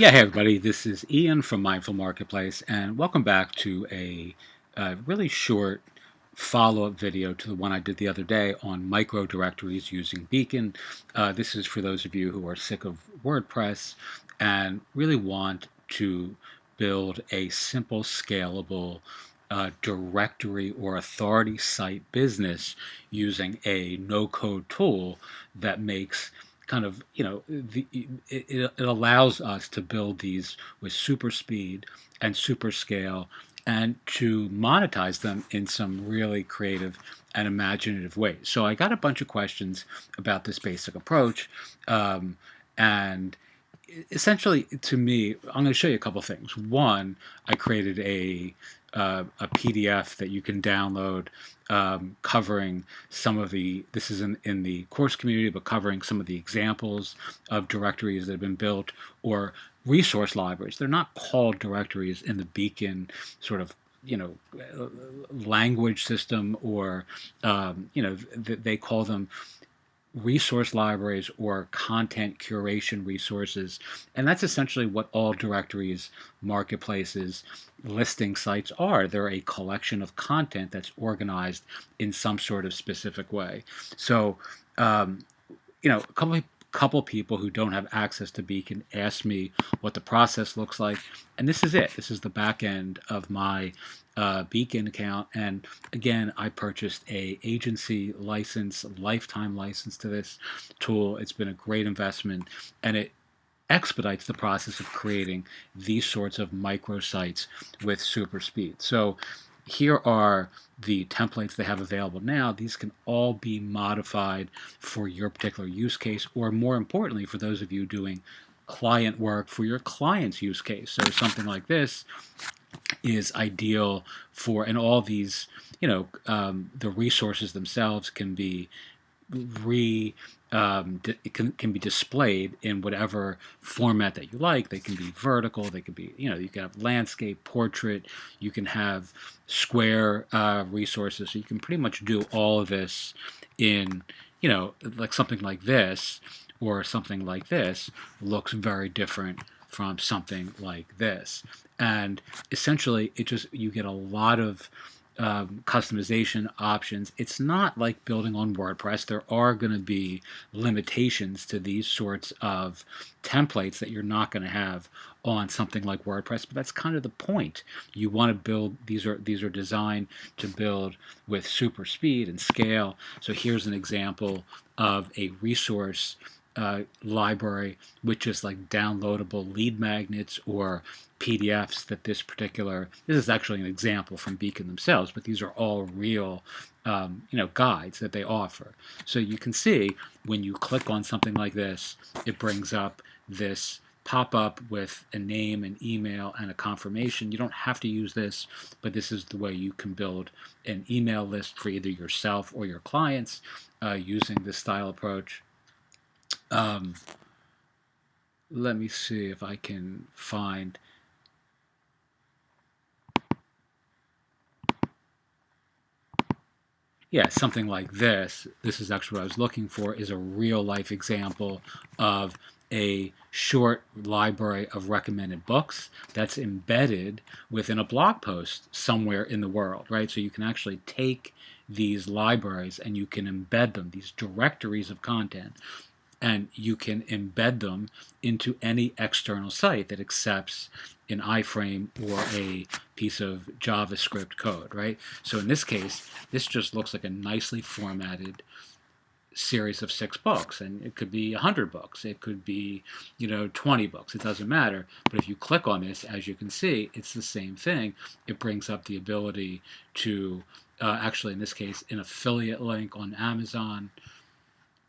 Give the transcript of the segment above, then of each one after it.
Yeah, hey everybody, this is Ian from Mindful Marketplace, and welcome back to a really short follow-up video to the one I did the other day on micro directories using Beacon. This is for those of you who are sick of WordPress and really want to build a simple, scalable directory or authority site business using a no-code tool that makes kind of, it allows us to build these with super speed and super scale and to monetize them in some really creative and imaginative ways. So I got a bunch of questions about this basic approach. And essentially, to me, I'm going to show you a couple things. One, I created a PDF that you can download covering some of the, this is in the course community, but covering some of the examples of directories that have been built or resource libraries. They're not called directories in the Beacon sort of language system, or they call them resource libraries or content curation resources. And that's essentially what all directories, marketplaces, listing sites are. They're a collection of content that's organized in some sort of specific way. So, a couple people who don't have access to Beacon ask me what the process looks like, and this is it. This is the back end of my Beacon account, and again, I purchased a agency license, lifetime license to this tool. It's been a great investment, and it expedites the process of creating these sorts of microsites with super speed. So here are the templates they have available now. These can all be modified for your particular use case, or more importantly, for those of you doing client work for your client's use case. So something like this is ideal for, and all these, the resources themselves can be re it can be displayed in whatever format that you like. They can be vertical. They can be, you can have landscape, portrait. You can have square resources. So you can pretty much do all of this in, like something like this or something like this looks very different from something like this. And essentially, you get a lot of customization options. It's not like building on WordPress. There are going to be limitations to these sorts of templates that you're not going to have on something like WordPress, but that's kind of the point. You want to build, these are designed to build with super speed and scale. So here's an example of a resource library with just like downloadable lead magnets or PDFs that this is actually an example from Beacon themselves, but these are all real, guides that they offer. So you can see when you click on something like this, it brings up this pop-up with a name, an email, and a confirmation. You don't have to use this, but this is the way you can build an email list for either yourself or your clients using this style approach. Um, Let me see if I can find. Yeah, something like this. This is actually what I was looking for, is a real life example of a short library of recommended books that's embedded within a blog post somewhere in the world, right? So you can actually take these libraries and you can embed them, these directories of content, and you can embed them into any external site that accepts an iframe or a piece of JavaScript code, right? So in this case, this just looks like a nicely formatted series of 6 books, and it could be 100 books, it could be 20 books, it doesn't matter. But if you click on this, as you can see, it's the same thing. It brings up the ability to actually, in this case, an affiliate link on Amazon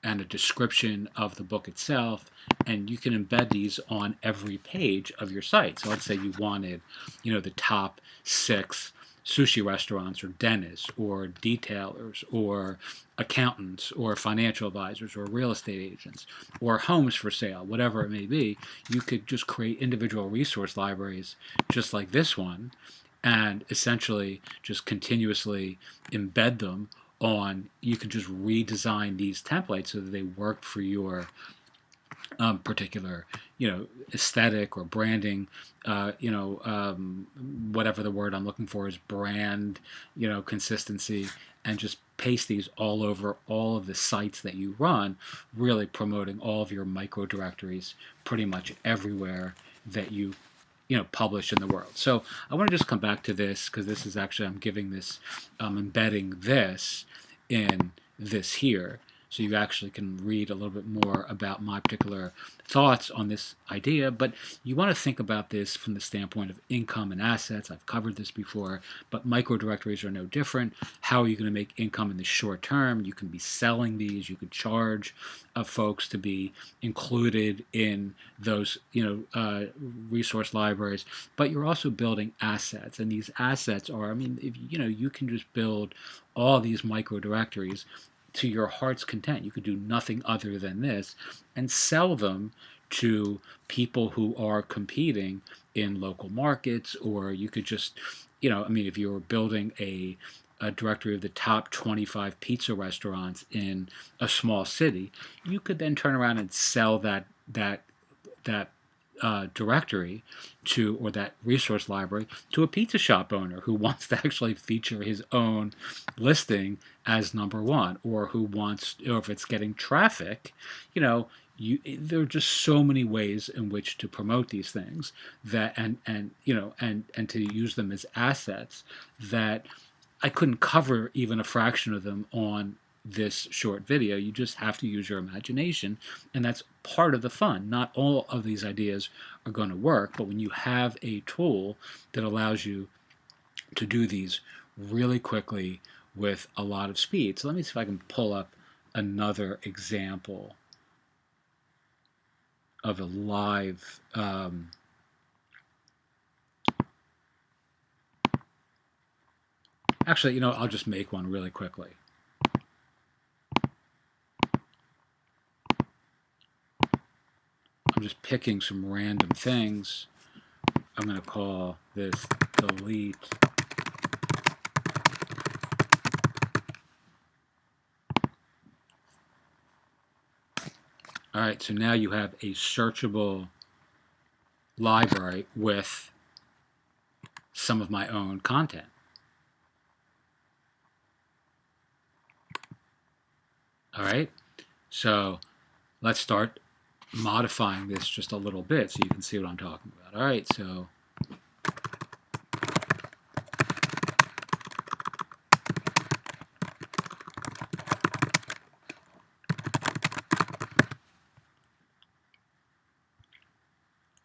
and a description of the book itself, and you can embed these on every page of your site. So let's say you wanted, the top 6 sushi restaurants or dentists or detailers or accountants or financial advisors or real estate agents or homes for sale, whatever it may be. You could just create individual resource libraries just like this one, and essentially just continuously embed them on. You can just redesign these templates so that they work for your particular, aesthetic or branding, whatever the word I'm looking for is, brand, consistency, and just paste these all over all of the sites that you run, really promoting all of your micro directories pretty much everywhere that you publish in the world. So I want to just come back to this, because this is actually, I'm giving this, embedding this in this here, so you actually can read a little bit more about my particular thoughts on this idea. But you want to think about this from the standpoint of income and assets. I've covered this before, but micro directories are no different. How are you going to make income in the short term? You can be selling these. You could charge folks to be included in those resource libraries, but you're also building assets, and these assets are, I mean, if you can just build all these micro directories to your heart's content. You could do nothing other than this and sell them to people who are competing in local markets. Or you could just, I mean, if you were building a directory of the top 25 pizza restaurants in a small city, you could then turn around and sell that directory to, or that resource library, to a pizza shop owner who wants to actually feature his own listing as number one, or who wants, or if it's getting traffic, there are just so many ways in which to promote these things, that and to use them as assets, that I couldn't cover even a fraction of them on this short video. You just have to use your imagination, and that's part of the fun. Not all of these ideas are going to work, but when you have a tool that allows you to do these really quickly with a lot of speed. So let me see if I can pull up another example of a live actually, I'll just make one really quickly. I'm just picking some random things. I'm going to call this delete. All right, so now you have a searchable library with some of my own content. All right, so let's start modifying this just a little bit so you can see what I'm talking about. All right, so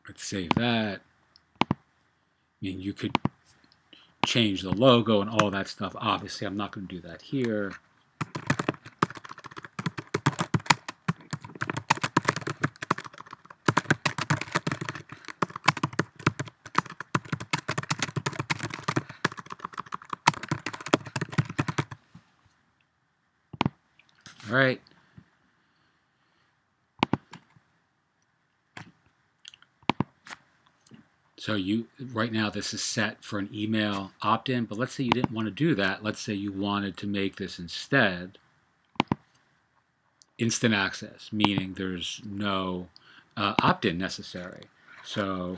let's save that. I mean, you could change the logo and all that stuff. Obviously, I'm not going to do that here. All right. So right now this is set for an email opt-in, but let's say you didn't want to do that. Let's say you wanted to make this instead instant access, meaning there's no opt-in necessary. So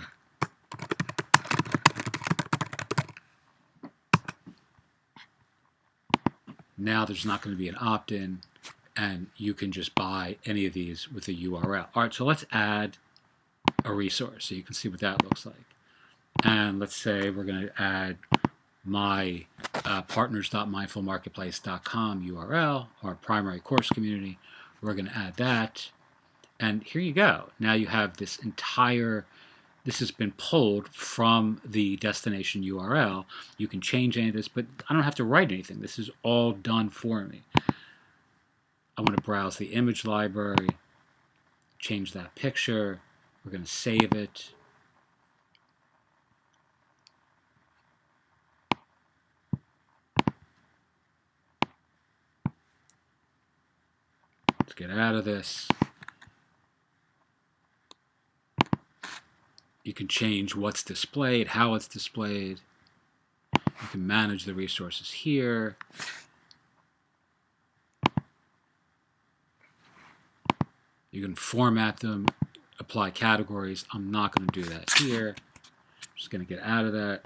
now there's not going to be an opt-in, and you can just buy any of these with a URL. All right, so let's add a resource so you can see what that looks like. And let's say we're going to add my partners.mindfulmarketplace.com URL, our primary course community. We're going to add that. And here you go. Now you have this entire, this has been pulled from the destination URL. You can change any of this, but I don't have to write anything. This is all done for me. I want to browse the image library, change that picture. We're going to save it. Let's get out of this. You can change what's displayed, how it's displayed. You can manage the resources here. You can format them apply categories. I'm not going to do that here. I'm just going to get out of that.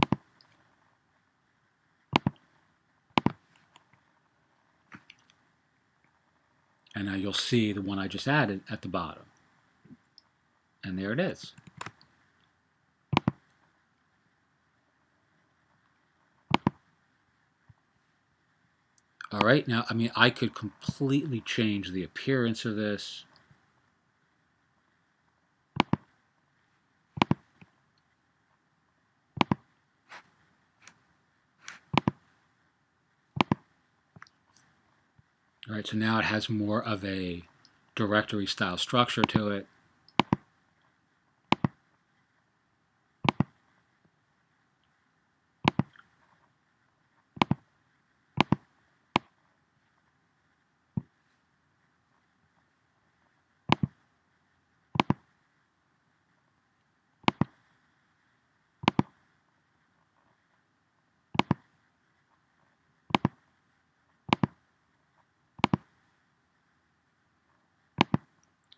And now you'll see the one I just added at the bottom. And there it is. All right, now, I mean, I could completely change the appearance of this. All right, so now it has more of a directory style structure to it.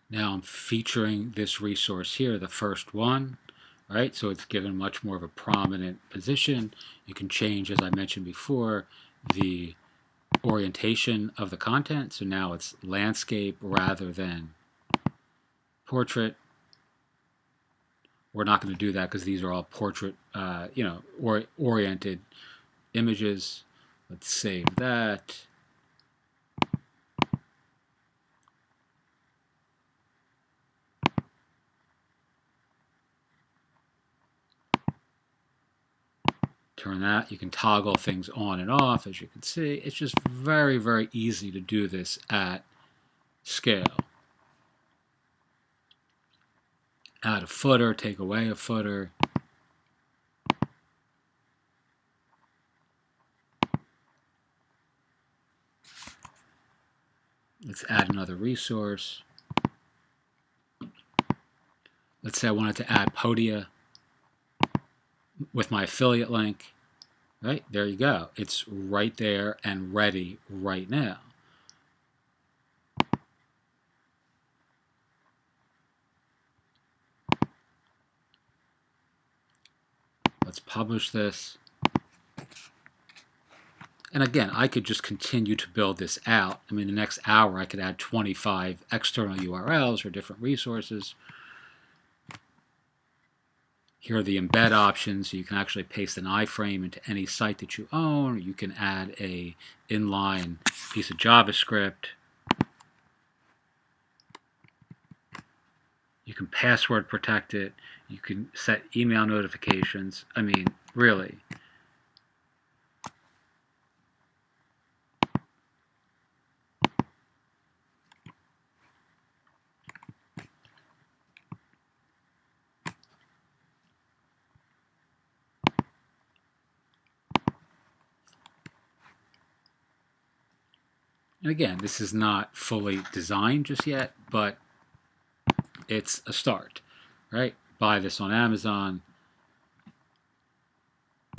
Now I'm featuring this resource here, the first one, right? So it's given much more of a prominent position. You can change, as I mentioned before, the orientation of the content. So now it's landscape rather than portrait. We're not going to do that because these are all portrait, oriented images. Let's save that. Turn that. You can toggle things on and off, as you can see. It's just very, very easy to do this at scale. Add a footer, take away a footer. Let's add another resource. Let's say I wanted to add Podia with my affiliate link. Right, there you go. It's right there and ready right now. Let's publish this. And again, I could just continue to build this out. I mean, the next hour I could add 25 external URLs or different resources. Here are the embed options. So you can actually paste an iframe into any site that you own. Or you can add a inline piece of JavaScript. You can password protect it. You can set email notifications. I mean, really. And again, this is not fully designed just yet, but it's a start, right? Buy this on Amazon.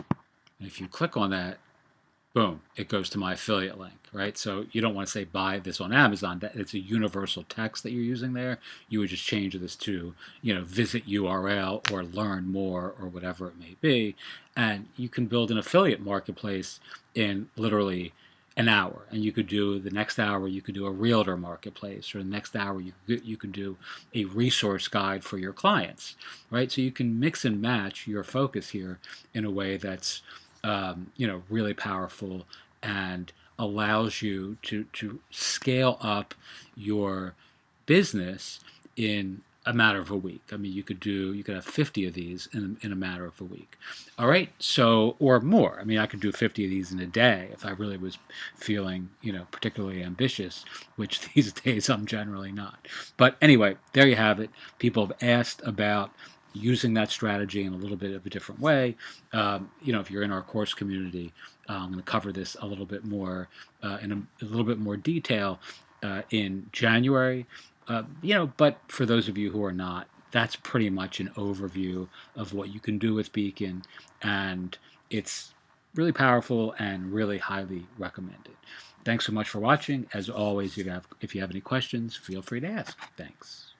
And if you click on that, boom, it goes to my affiliate link, right? So you don't want to say buy this on Amazon. It's a universal text that you're using there. You would just change this to, visit URL or learn more or whatever it may be. And you can build an affiliate marketplace in literally an hour. And you could do the next hour, you could do a realtor marketplace, or the next hour you could do a resource guide for your clients, right? So you can mix and match your focus here in a way that's really powerful and allows you to scale up your business in a matter of a week. I mean, you could have 50 of these in a matter of a week. All right, so, or more. I mean, I could do 50 of these in a day if I really was feeling, particularly ambitious, which these days I'm generally not. But anyway, there you have it. People have asked about using that strategy in a little bit of a different way. If you're in our course community, I'm going to cover this a little bit more in a little bit more detail in January. But for those of you who are not, that's pretty much an overview of what you can do with Beacon, and it's really powerful and really highly recommended. Thanks so much for watching. As always, if you have any questions, feel free to ask. Thanks.